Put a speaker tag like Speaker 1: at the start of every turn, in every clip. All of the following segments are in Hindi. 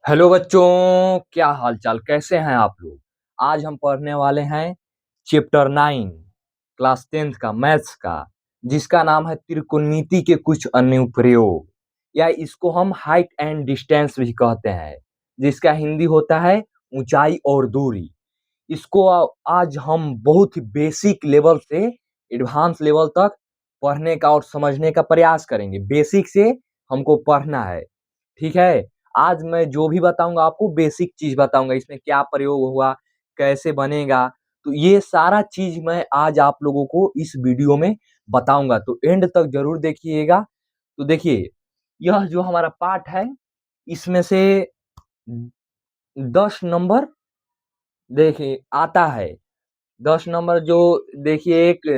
Speaker 1: हेलो बच्चों, क्या हाल चाल, कैसे हैं आप लोग। आज हम पढ़ने वाले हैं चैप्टर 9 क्लास 10th का मैथ्स का, जिसका नाम है त्रिकोणमिति के कुछ अनुप्रयोग, या इसको हम हाइट एंड डिस्टेंस भी कहते हैं, जिसका हिंदी होता है ऊंचाई और दूरी। इसको आज हम बहुत ही बेसिक लेवल से एडवांस लेवल तक पढ़ने का और समझने का प्रयास करेंगे। बेसिक से हमको पढ़ना है, ठीक है। आज मैं जो भी बताऊंगा आपको बेसिक चीज बताऊंगा, इसमें क्या प्रयोग हुआ, कैसे बनेगा, तो ये सारा चीज मैं आज आप लोगों को इस वीडियो में बताऊंगा, तो एंड तक जरूर देखिएगा। तो देखिए, यह जो हमारा पार्ट है, इसमें से 10 नंबर देखिए आता है। 10 नंबर जो देखिए, एक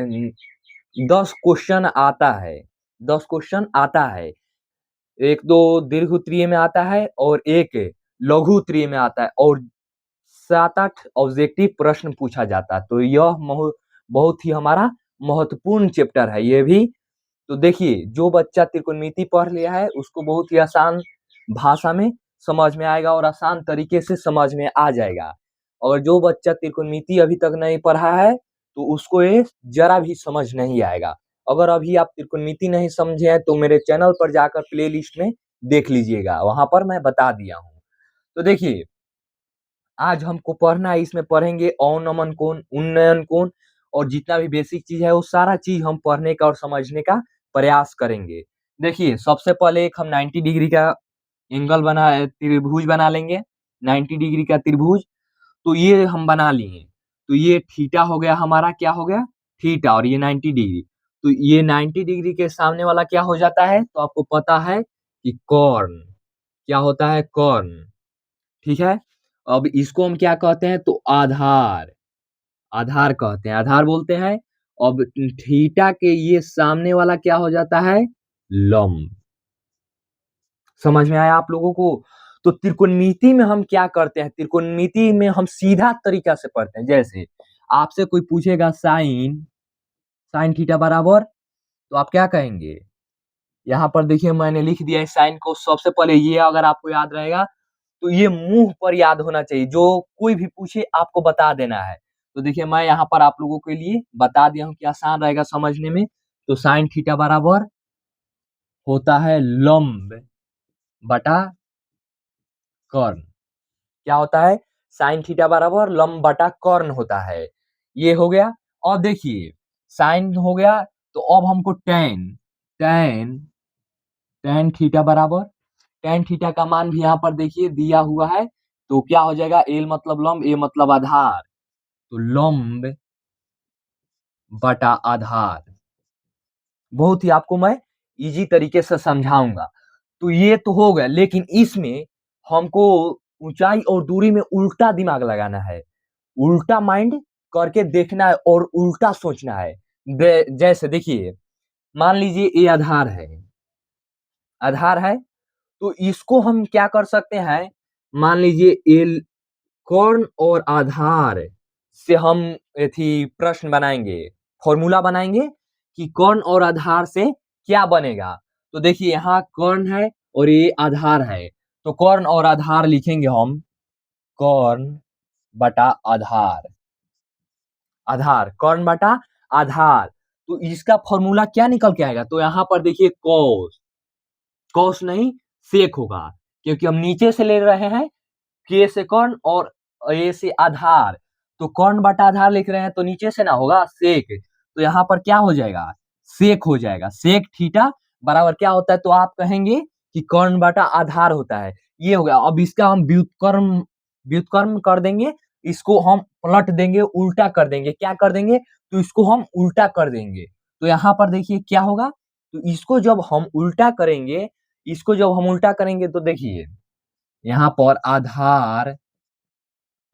Speaker 1: 10 क्वेश्चन आता है। 10 क्वेश्चन आता है। एक दो दीर्घ उत्तरीय में आता है और एक लघु उत्तरीय में आता है, और 7-8 ऑब्जेक्टिव प्रश्न पूछा जाता है। तो यह बहुत ही हमारा महत्वपूर्ण चैप्टर है ये भी। तो देखिए, जो बच्चा त्रिकोणमिति पढ़ लिया है उसको बहुत ही आसान भाषा में समझ में आएगा और आसान तरीके से समझ में आ जाएगा। और जो बच्चा त्रिकोणमिति अभी तक नहीं पढ़ा है तो उसको ये जरा भी समझ नहीं आएगा। अगर अभी आप त्रिकोणमिति नहीं समझे हैं तो मेरे चैनल पर जाकर प्लेलिस्ट में देख लीजिएगा, वहां पर मैं बता दिया हूँ। तो देखिए, आज हमको पढ़ना है, इसमें पढ़ेंगे अवनमन कोण, उन्नयन कोण, और जितना भी बेसिक चीज है वो सारा चीज हम पढ़ने का और समझने का प्रयास करेंगे। देखिए, सबसे पहले एक हम 90 डिग्री का एंगल बना त्रिभुज बना लेंगे। 90 डिग्री का त्रिभुज, तो ये हम बना लिए। तो ये थीटा हो गया हमारा, क्या हो गया, थीटा, और ये 90 डिग्री। तो ये 90 डिग्री के सामने वाला क्या हो जाता है, तो आपको पता है कि कॉर्न। क्या होता है, कॉर्न, ठीक है। अब इसको हम क्या कहते हैं, तो आधार। आधार कहते हैं, आधार बोलते हैं। अब थीटा के ये सामने वाला क्या हो जाता है, लंब। समझ में आया आप लोगों को। तो त्रिकोणमिति में हम क्या करते हैं, त्रिकोणमिति में हम सीधा तरीका से पढ़ते हैं। जैसे आपसे कोई पूछेगा साइन, साइन थीटा बराबर, तो आप क्या कहेंगे। यहाँ पर देखिए, मैंने लिख दिया है साइन को। सबसे पहले ये अगर आपको याद रहेगा तो ये मुंह पर याद होना चाहिए, जो कोई भी पूछे आपको बता देना है। तो देखिए, मैं यहाँ पर आप लोगों के लिए बता दिया हूँ कि आसान रहेगा समझने में। तो साइन थीटा बराबर होता है लंब बटा कर्ण। क्या होता है, साइन थीटा बराबर लंब बटा कर्ण होता है। ये हो गया। और देखिए, साइन हो गया, तो अब हमको टेन, टेन टेन थीटा बराबर, टेन थीटा का मान भी यहाँ पर देखिए दिया हुआ है। तो क्या हो जाएगा, एल मतलब लंब, ए मतलब आधार, तो लंब बटा आधार। बहुत ही आपको मैं इजी तरीके से समझाऊंगा। तो ये तो हो गया, लेकिन इसमें हमको ऊंचाई और दूरी में उल्टा दिमाग लगाना है, उल्टा माइंड करके देखना है और उल्टा सोचना है। जैसे देखिए, मान लीजिए ये आधार है, आधार है, तो इसको हम क्या कर सकते हैं, मान लीजिए एल, कर्ण और आधार से हम थी प्रश्न बनाएंगे, फॉर्मूला बनाएंगे कि कर्ण और आधार से क्या बनेगा। तो देखिए, यहाँ कर्ण है और ये आधार है, तो कर्ण और आधार लिखेंगे हम, कर्ण बटा आधार, आधार कर्ण बटा आधार। तो इसका फॉर्मूला क्या निकल के आएगा, तो यहाँ पर देखिए कॉस, कॉस नहीं सेक होगा, क्योंकि हम नीचे से ले रहे हैं, के से कर्ण और ए से आधार। तो कर्ण बटा आधार लिख रहे हैं तो नीचे से ना होगा सेक, तो यहाँ पर क्या हो जाएगा, सेक हो जाएगा। सेक थीटा बराबर क्या होता है, तो आप कहेंगे कि कर्ण बटा आधार होता है। ये हो गया। अब इसका हम व्युत्क्रम, व्युत्क्रम कर देंगे, इसको हम पलट देंगे, उल्टा कर देंगे। क्या कर देंगे, तो इसको हम उल्टा कर देंगे। तो यहाँ पर देखिए क्या होगा, तो इसको जब हम उल्टा करेंगे, इसको जब हम उल्टा करेंगे तो देखिए, यहाँ पर आधार,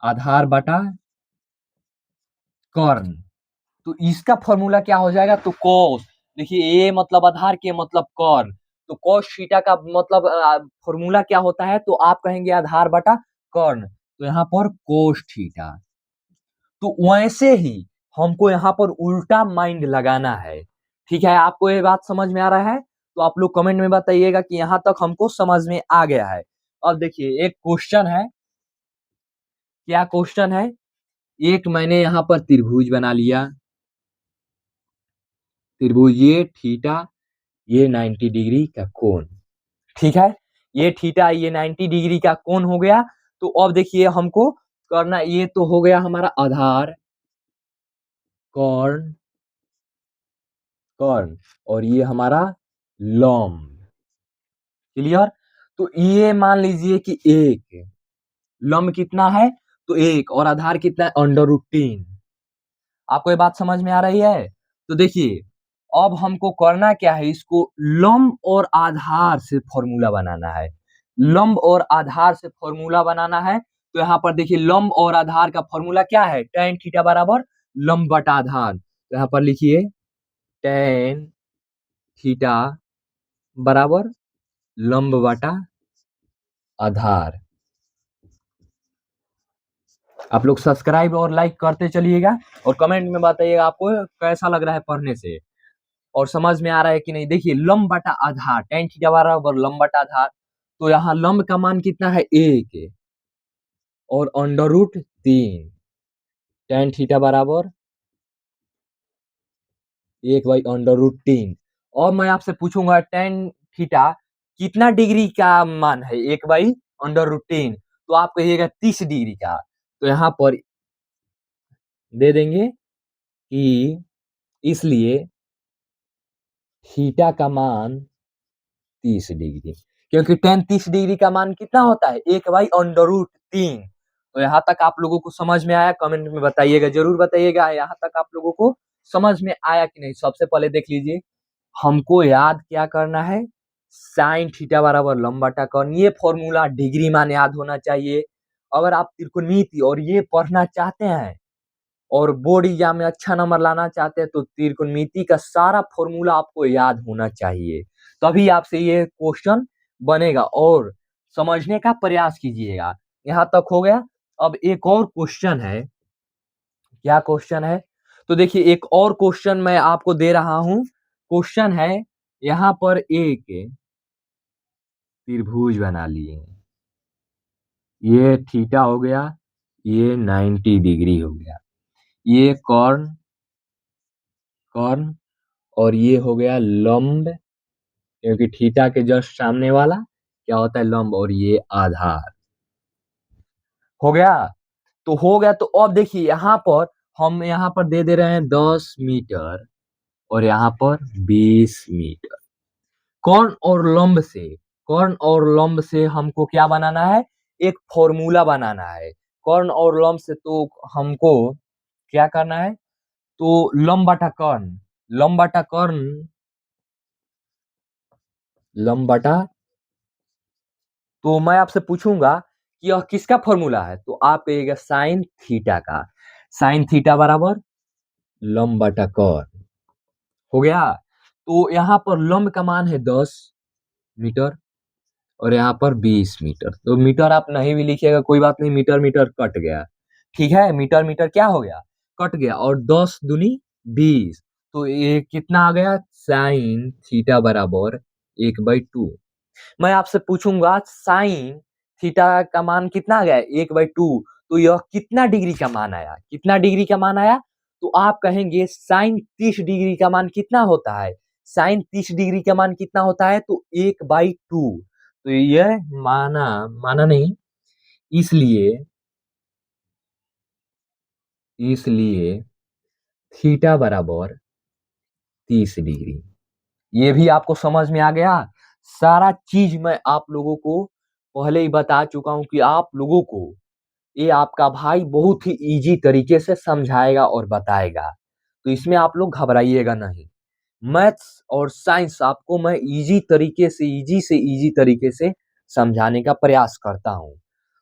Speaker 1: आधार बटा कर्ण, तो इसका फॉर्मूला क्या हो जाएगा, तो कॉस। देखिए, ए मतलब आधार, के मतलब कर्ण, तो कॉस थीटा का मतलब फॉर्मूला क्या होता है, तो आप कहेंगे आधार बटा कर्ण, तो यहाँ पर कोस थीटा। तो वैसे ही हमको यहाँ पर उल्टा माइंड लगाना है। ठीक है, आपको ये बात समझ में आ रहा है, तो आप लोग कमेंट में बताइएगा कि यहाँ तक हमको समझ में आ गया है। अब देखिए एक क्वेश्चन है, क्या क्वेश्चन है? एक मैंने यहाँ पर त्रिभुज बना लिया, त्रिभुज ये थीटा, ये 90 डिग्री का कोण, ठीक है? ये थीटा, ये 90 डिग्री का कोण हो गया। तो अब देखिए हमको करना, ये तो हो गया हमारा आधार, कर्ण, कर्ण, और ये हमारा लंब, क्लियर? तो ये मान लीजिए कि एक, लंब कितना है? तो एक, और आधार कितना है? √3। आपको ये बात समझ में आ रही है? तो देखिए अब हमको करना क्या है, इसको लंब और आधार से फॉर्मूला बनाना है। लंब और आधार से फॉर्मूला बनाना है। तो यहाँ पर देखिए लंब और आधार का फॉर्मूला क्या है? tan थीटा बराबर लंब बटा आधार। तो यहाँ पर लिखिए tan थीटा बराबर लंब बटा आधार। आप लोग सब्सक्राइब और लाइक करते चलिएगा और कमेंट में बताइएगा आपको कैसा लग रहा है पढ़ने से और समझ में आ रहा है कि नहीं। देखिए लंब बटा आधार, tan थीटा बराबर लंब बटा आधार। तो यहाँ लंब का मान कितना है? 1, और √3, tan थीटा बराबर 1/√3। और मैं आपसे पूछूंगा tan थीटा कितना डिग्री का मान है? 1/√3। तो आप कहिएगा 30 डिग्री का। तो यहाँ पर दे देंगे कि इसलिए थीटा का मान 30 डिग्री, क्योंकि tan 30 डिग्री का मान कितना होता है? 1/√3। तो यहाँ तक आप लोगों को समझ में आया? कमेंट में बताइएगा, जरूर बताइएगा यहाँ तक आप लोगों को समझ में आया कि नहीं। सबसे पहले देख लीजिए, हमको याद क्या करना है? साइन थीटा बराबर लंब बटा कर्ण, ये फॉर्मूला डिग्री मान याद होना चाहिए। अगर आप त्रिकोणमिति और ये पढ़ना चाहते हैं और बोर्ड एग्जाम में अच्छा नंबर लाना चाहते हैं तो त्रिकोणमिति का सारा फॉर्मूला आपको याद होना चाहिए, तभी आपसे ये क्वेश्चन बनेगा और समझने का प्रयास कीजिएगा। यहाँ तक हो गया। अब एक और क्वेश्चन है, क्या क्वेश्चन है? तो देखिए एक और क्वेश्चन मैं आपको दे रहा हूं। क्वेश्चन है, यहाँ पर एक त्रिभुज बना लिए, ये थीटा हो गया, ये 90 डिग्री हो गया, ये कर्ण, कर्ण, और ये हो गया लंब, क्योंकि थीटा के जस्ट सामने वाला क्या होता है? लंब, और ये आधार। हो गया? तो हो गया। तो अब देखिए यहाँ पर हम यहाँ पर दे दे रहे हैं 10 मीटर और यहाँ पर 20 मीटर। कर्ण और लंब से, कर्ण और लंब से हमको क्या बनाना है? एक फॉर्मूला बनाना है। कर्ण और लंब से तो हमको क्या करना है? तो लंब बटा कर्ण, लंब बटा कर्ण, लंब बटा, तो मैं आपसे पूछूंगा कि यह किसका फॉर्मूला है? तो आप कहिएगा साइन थीटा का। साइन थीटा बराबर लंब बटा कर्ण। हो गया? तो यहाँ पर लंब का मान है 10 मीटर और यहाँ पर 20 मीटर। तो मीटर आप नहीं भी लिखिएगा कोई बात नहीं, मीटर मीटर कट गया, ठीक है? मीटर मीटर क्या हो गया? कट गया। और 10 दूनी 20, तो ये कितना आ गया? साइन थीटा बराबर 1/2। मैं आपसे पूछूंगा साइन थीटा का मान कितना आ गया? 1/2। तो यह कितना डिग्री का मान आया? कितना डिग्री का मान आया? तो आप कहेंगे साइन 30 डिग्री का मान कितना होता है? साइन 30 डिग्री का मान कितना होता है? तो 1/2। तो यह माना, माना नहीं, इसलिए, इसलिए थीटा बराबर 30 डिग्री। ये भी आपको समझ में आ गया? सारा चीज मैं आप लोगों को पहले ही बता चुका हूं कि आप लोगों को ये आपका भाई बहुत ही इजी तरीके से समझाएगा और बताएगा। तो इसमें आप लोग घबराइएगा नहीं। मैथ्स और साइंस आपको मैं इजी से इजी तरीके से समझाने का प्रयास करता हूँ।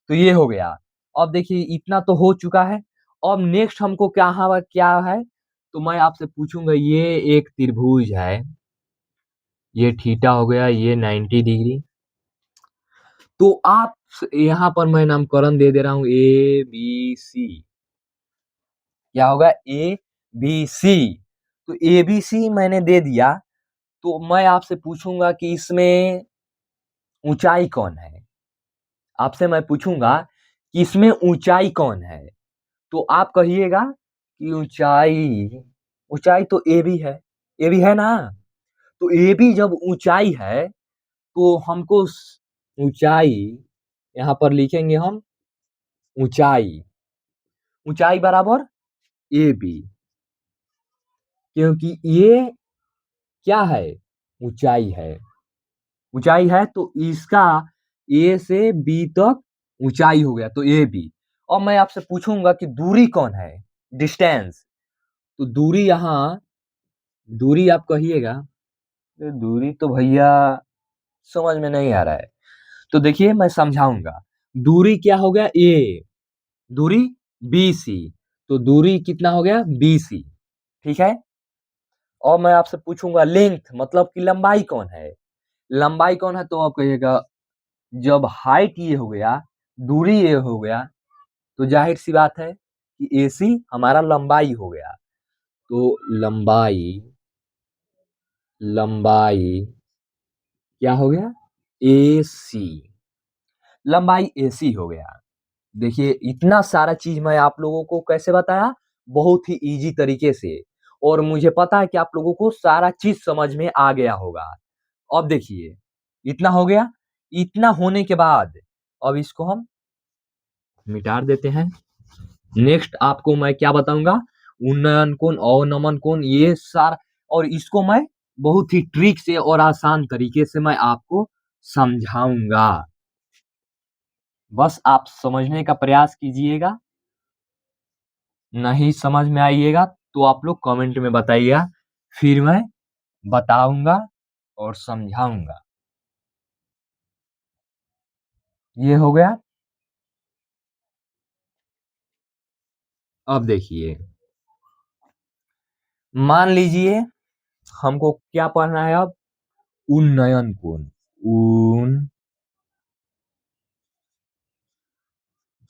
Speaker 1: तो ये हो गया। अब देखिए इतना तो हो चुका है। अब नेक्स्ट हमको क्या है? तो मैं आपसे पूछूंगा, ये एक त्रिभुज है, ये थीटा हो गया, ये 90 डिग्री। तो आप यहाँ पर मैं नामकरण दे दे रहा हूँ ABC। क्या होगा? ABC। तो ABC मैंने दे दिया। तो मैं आपसे पूछूंगा कि इसमें ऊंचाई कौन है? आपसे मैं पूछूँगा कि इसमें ऊँचाई कौन है? तो आप कहिएगा कि ऊँचाई तो एबी है। एबी है ना? तो एबी जब ऊँचाई है, तो हमको स ऊँचाई यहाँ पर लिखेंगे हम ऊँचाई। ऊँचाई बराबर एबी, क्योंकि ये क्या है? ऊँचाई है। ऊँचाई है तो इसका ए से बी तक ऊँचाई हो गया तो एबी। अब मैं आपसे पूछूँगा कि दूरी कौन है? डिस्टेंस। तो दूरी आप कहिएगा, दूरी तो भैया समझ में नहीं आ रहा है। तो देखिए मैं समझाऊँगा। दूरी क्या हो गया? ए, दूरी बीसी, तो दूरी कितना हो गया? बीसी, ठीक है? और मैं आपसे पूछूँगा लेंथ मतलब कि लंबाई कौन है? लंबाई कौन है? तो आप कहिएगा जब हाइट ये हो गया, दूरी ये हो गया, तो ज़ाहिर-सी बात है कि एसी हमारा लंबाई हो गया। तो लंबाई लंबाई क्या हो गया? एसी। लंबाई एसी हो गया। देखिए इतना सारा चीज़ मैं आप लोगों को कैसे बताया? बहुत ही ईज़ी तरीके से, और मुझे पता है कि आप लोगों को सारा चीज़ समझ में आ गया होगा। अब देखिए, इतना हो गया, इतना होने के बाद अब इसको हम मिटा देते हैं। नेक्स्ट आपको मैं क्या बताऊँगा? उन्नयन कोण, अवनमन कोण, ये सारा, और इसको मैं बहुत ही ट्रिक से और आसान तरीके से मैं आपको समझाऊँगा। बस आप समझने का प्रयास कीजिएगा। नहीं समझ में आइएगा तो आप लोग कमेंट में बताइएगा, फिर मैं बताऊँगा और समझाऊँगा। ये हो गया। अब देखिए, मान लीजिए हमको क्या पढ़ना है अब? उन्नयन कोण।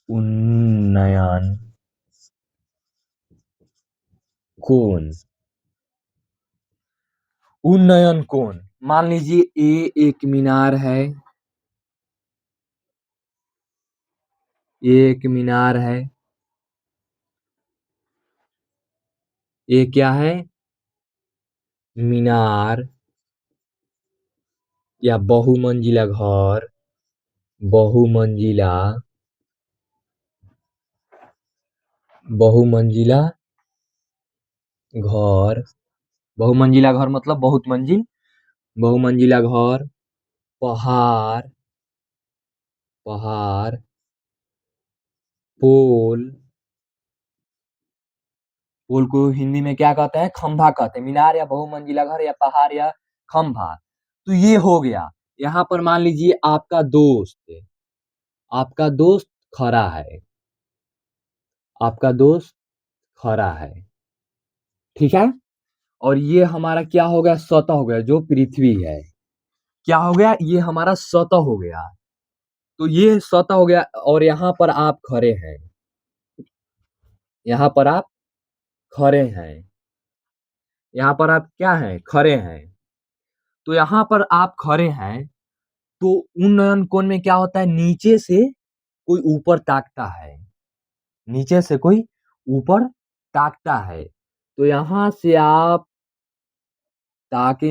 Speaker 1: उन्नयन कोण। उन्नयन कोण। मान लीजिए ए एक मीनार है। ए एक मीनार है। ये क्या है? मीनार या बहुमंजिला घर। बहुमंजिला बहुमंजिला घर। बहुमंजिला घर मतलब बहुत मंजिल। बहुमंजिला घर, पहाड़, पहाड़, पोल। पोल को हिंदी में क्या कहते हैं? खंभा कहते हैं। मीनार या बहुमंजिला घर या पहाड़ या खंभा। तो ये हो गया। यहाँ पर मान लीजिए आपका दोस्त खड़ा है। आपका दोस्त खड़ा है, ठीक है? और ये हमारा क्या हो गया? सतह हो गया, जो पृथ्वी है। क्या हो गया? ये हमारा सतह हो गया। तो ये सतह हो गया और यहाँ पर आप खड़े हैं। यहाँ पर आप खड़े हैं। यहाँ पर आप क्या हैं? खड़े हैं। तो यहाँ पर आप खड़े हैं, तो उन्नयन कोण में क्या होता है? नीचे से कोई ऊपर ताकता है। नीचे से कोई ऊपर ताकता है। तो यहाँ से आप ताके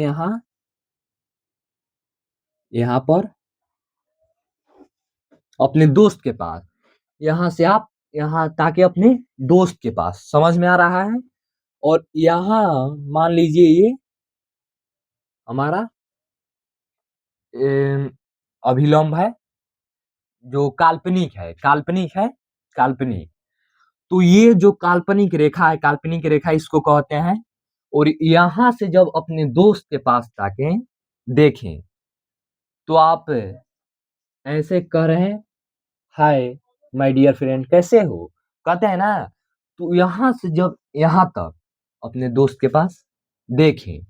Speaker 1: यहाँ पर अपने दोस्त के पास। यहाँ से आप यहाँ ताके अपने दोस्त के पास। समझ में आ रहा है? और यहाँ मान लीजिए ये हमारा अभिलंब है, जो काल्पनिक। तो ये जो काल्पनिक रेखा इसको कहते हैं। और यहाँ से जब अपने दोस्त के पास ताकें, देखें, तो आप ऐसे कह रहे हैं, हाय माय डियर फ्रेंड, कैसे हो? कहते हैं ना। तो यहाँ से जब यहाँ तक अपने दोस्त के पास देखें,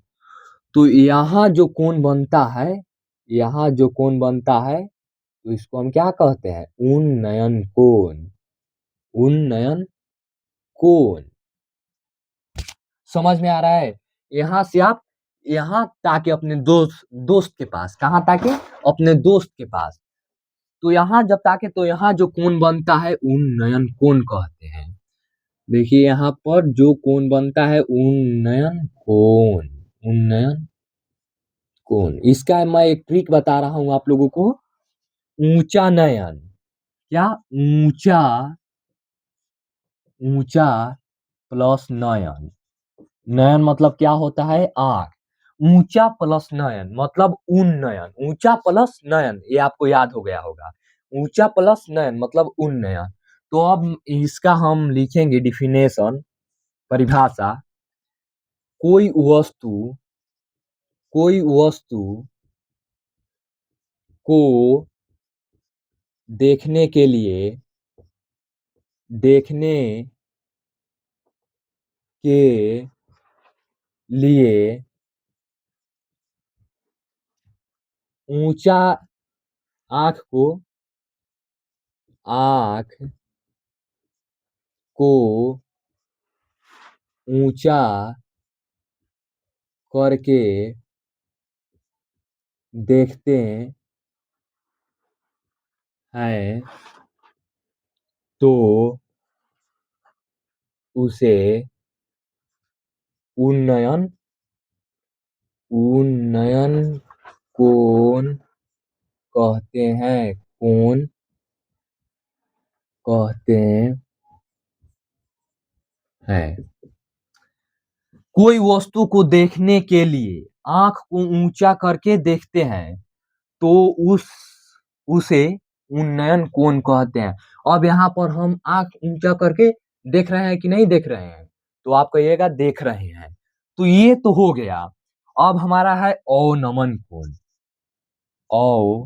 Speaker 1: तो यहाँ जो कोण बनता है, यहाँ जो कोण बनता है, तो इसको हम क्या कहते हैं? उन्नयन कोण। उन्नयन कोण। समझ में आ रहा है? यहाँ से आप यहाँ ताके अपने दोस्त दोस्त के पास। कहाँ ताके? अपने दोस्त के पास। तो यहाँ जब ताके तो यहाँ जो कोण बनता है उन्नयन कोण कहते हैं। देखिए यहाँ पर जो कोण बनता है उन्नयन कोण, उन्नयन कोण। इसका मैं एक ट्रिक बता रहा हूँ आप लोगों को। ऊंचा नयन, क्या ऊंचा, ऊंचा प्लस नयन, नयन मतलब क्या होता है आंख, ऊंचा प्लस नयन मतलब उन्नयन, ऊंचा प्लस नयन, ये आपको याद हो गया होगा। ऊंचा प्लस नयन मतलब उन्नयन। तो अब इसका हम लिखेंगे डिफिनेशन, परिभाषा। कोई वस्तु, कोई वस्तु को देखने के लिए, देखने के लिए ऊंचा, आंख को, आंख को ऊंचा करके देखते हैं तो उसे उन्नयन, उन्नयन कोण कहते हैं, कोण कहते हैं। कोई वस्तु को देखने के लिए आंख को ऊंचा करके देखते हैं तो उस उसे उन्नयन कोण कहते हैं। अब यहाँ पर हम आंख ऊंचा करके देख रहे हैं कि नहीं देख रहे हैं, तो आप कहिएगा देख रहे हैं। तो ये तो हो गया। अब हमारा है अवनमन कोण, अवनमन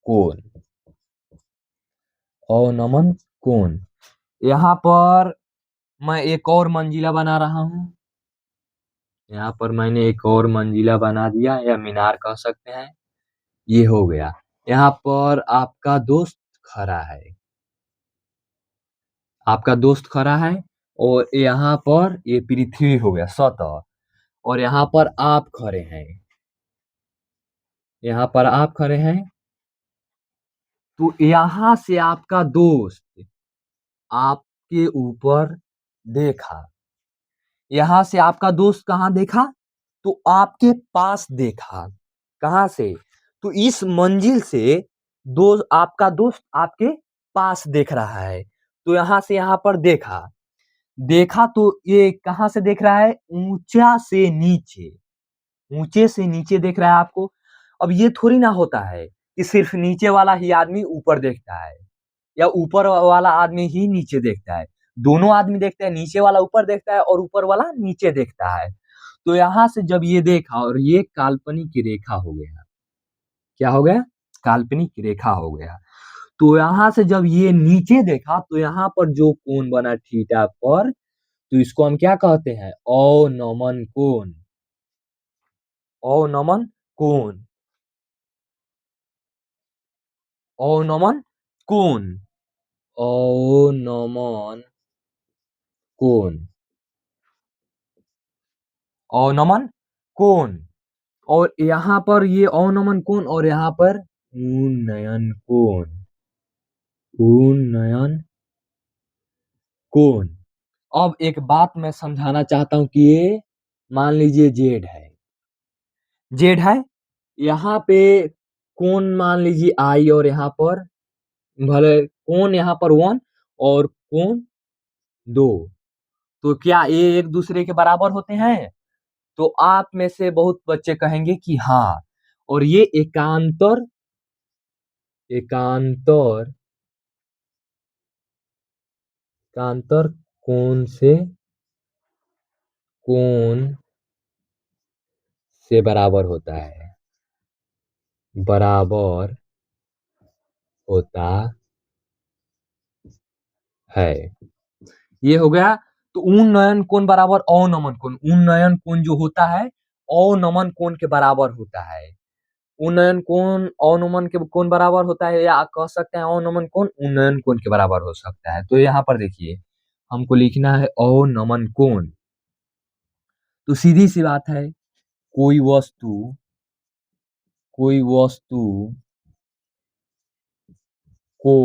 Speaker 1: कोण, अवनमन कोण। यहाँ पर मैं एक और मंजिला बना रहा हूँ, यहाँ पर मैंने एक और मंजिला बना दिया या मीनार कह सकते हैं। ये हो गया। यहाँ पर आपका दोस्त खड़ा है, आपका दोस्त खड़ा है, और यहाँ पर ये पृथ्वी हो गया सतह, और यहाँ पर आप खड़े हैं, यहाँ पर आप खड़े हैं। तो यहाँ से आपका दोस्त आपके ऊपर देखा, यहाँ से आपका दोस्त कहाँ देखा, तो आपके पास देखा। कहाँ से, तो इस मंजिल से दो, आपका दोस्त आपके पास देख रहा है। तो यहाँ से यहाँ पर देखा, देखा तो ये कहाँ से देख रहा है, ऊंचा से नीचे, ऊंचे से नीचे देख रहा है आपको। अब ये थोड़ी ना होता है कि सिर्फ नीचे वाला ही आदमी ऊपर देखता है या ऊपर वाला आदमी ही नीचे देखता है। दोनों आदमी देखते हैं, नीचे वाला ऊपर देखता है और ऊपर वाला नीचे देखता है। तो यहाँ से जब ये देखा और ये काल्पनिक रेखा हो गया, क्या हो गया, काल्पनिक रेखा हो गया। तो यहाँ से जब ये नीचे देखा तो यहाँ पर जो कोण बना थीटा पर, तो इसको हम क्या कहते हैं, अवनमन कोण, अवनमन कोण, अवनमन कोण, अवनमन कोण, अवनमन कोण। और यहाँ पर ये अवनमन कोण और यहाँ पर उन्नयन कोण, उन्नयन कोण। अब एक बात मैं समझाना चाहता हूं कि ये मान लीजिए जेड है, जेड है, यहाँ पे कोण मान लीजिए आई, और यहाँ पर भले कोण यहाँ पर 1 और कोण 2, तो क्या ये एक दूसरे के बराबर होते हैं, तो आप में से बहुत बच्चे कहेंगे कि हाँ। और ये एकांतर, एकांतर, एकांतर कोण से, कोण से बराबर होता है, बराबर होता है। ये हो गया। तो उन्नयन कोण बराबर अवनमन कोण, उन्नयन कोण जो होता है अवनमन कोण के बराबर होता है। उन्नयन कोण अवनमन के कोण बराबर होता है, या कह सकते हैं अवनमन कोण उन्नयन कोण के बराबर हो सकता है। तो यहाँ पर देखिए हमको लिखना है अवनमन कोण। तो सीधी सी बात है, कोई वस्तु, कोई वस्तु को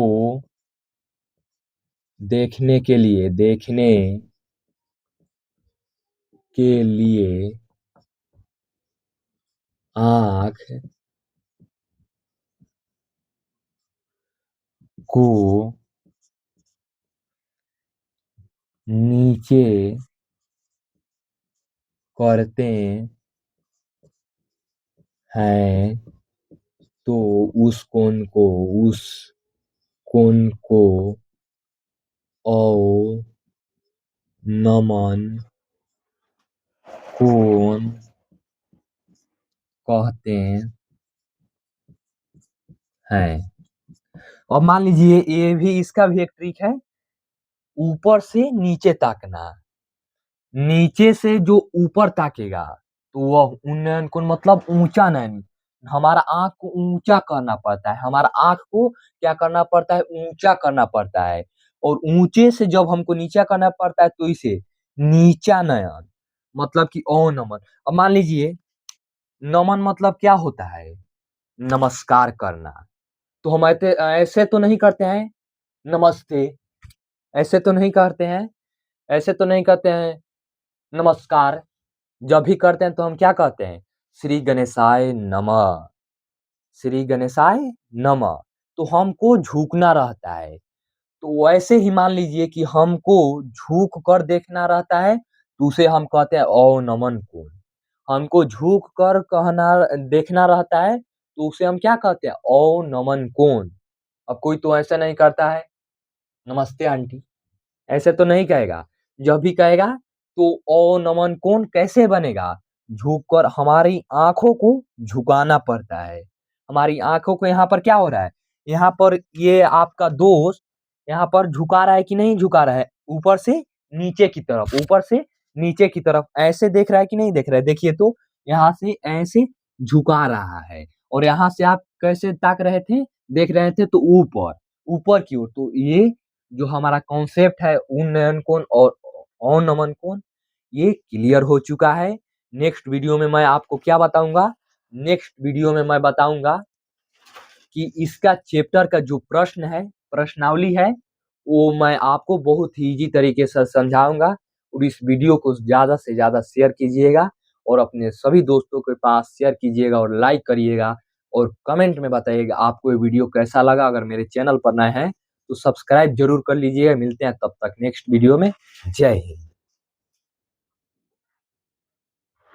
Speaker 1: देखने के लिए आँख को नीचे करते हैं तो उस कोण को अवनमन कोण कहते हैं। अब मान लीजिए ये भी इसका भी एक ट्रिक है, ऊपर से नीचे ताकना। नीचे से जो ऊपर ताकेगा तो वह उन्नयन कोण मतलब ऊंचा नयन। हमारा आंख को ऊंचा करना पड़ता है, हमारा आंख को क्या करना पड़ता है, ऊंचा करना पड़ता है। और ऊंचे से जब हमको नीचा करना पड़ता है तो इसे नीचा नयन मतलब कि अवनमन। अब मान लीजिए नमन मतलब क्या होता है, नमस्कार करना। तो हम ऐसे ऐसे तो नहीं करते हैं नमस्ते, ऐसे तो नहीं करते हैं, ऐसे तो नहीं कहते हैं नमस्कार। जब भी करते हैं तो हम क्या कहते हैं, श्री गणेशाय नमः, श्री गणेशाय नमः। तो हमको झुकना रहता है। तो वैसे ही मान लीजिए कि हमको झुक कर देखना रहता है तो उसे हम कहते हैं अवनमन कोण। हमको झुक कर कहना देखना रहता है तो उसे हम क्या कहते हैं, अवनमन कोण। अब कोई तो ऐसा नहीं करता है नमस्ते आंटी, ऐसे तो नहीं कहेगा। जब भी कहेगा तो अवनमन कोण कैसे बनेगा, झुककर हमारी आंखों को झुकाना पड़ता है। हमारी आंखों को यहाँ पर क्या हो रहा है, यहाँ पर ये आपका दोस्त यहाँ पर झुका रहा है कि नहीं झुका रहा है, ऊपर से नीचे की तरफ, ऊपर से नीचे की तरफ ऐसे देख रहा है कि नहीं देख रहा है। देखिए तो यहाँ से ऐसे झुका रहा है और यहाँ से आप कैसे ताक रहे थे, देख रहे थे तो ऊपर, ऊपर की ओर। तो ये जो हमारा कॉन्सेप्ट है उन्नयन कोण और अवनमन कोण, ये क्लियर हो चुका है। नेक्स्ट वीडियो में मैं आपको क्या बताऊंगा, नेक्स्ट वीडियो में मैं बताऊंगा कि इसका चैप्टर का जो प्रश्न है, प्रश्नावली है, वो मैं आपको बहुत ही इजी तरीके से समझाऊंगा। और इस वीडियो को ज़्यादा से ज़्यादा शेयर कीजिएगा और अपने सभी दोस्तों के पास शेयर कीजिएगा और लाइक करिएगा और कमेंट में बताइएगा आपको ये वीडियो कैसा लगा। अगर मेरे चैनल पर नए हैं तो सब्सक्राइब जरूर कर लीजिएगा। मिलते हैं तब तक नेक्स्ट वीडियो में। जय हिंद।